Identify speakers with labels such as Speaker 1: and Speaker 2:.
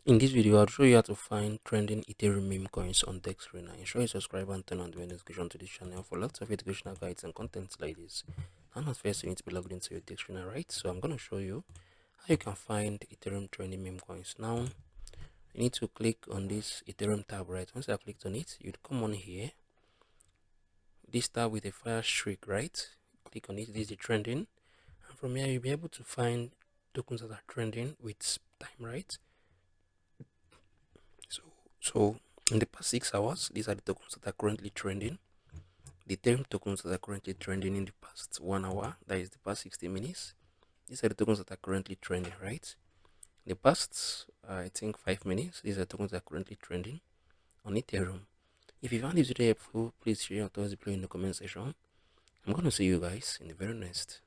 Speaker 1: In this video, I'll show you how to find trending Ethereum meme coins on Dexscreener. Ensure you subscribe and turn on the notification to this channel for lots of educational guides and contents like this. And at first, you need to be logged into your Dexscreener, right? So I'm going to show you how you can find Ethereum trending meme coins. Now, you need to click on this Ethereum tab, right? Once I clicked on it, you'd come on here. This tab with a fire streak, right? Click on it. This is the trending. And from here, you'll be able to find tokens that are trending with time, right? So in the past 6 hours, these are the tokens that are currently trending. The Ethereum tokens that are currently trending in the past 1 hour, that is the past 60 minutes. These are the tokens that are currently trending, right? In the past, I think 5 minutes, these are tokens that are currently trending on Ethereum. If you found this video helpful, please share your thoughts below in the comment section. I'm going to see you guys in the very next.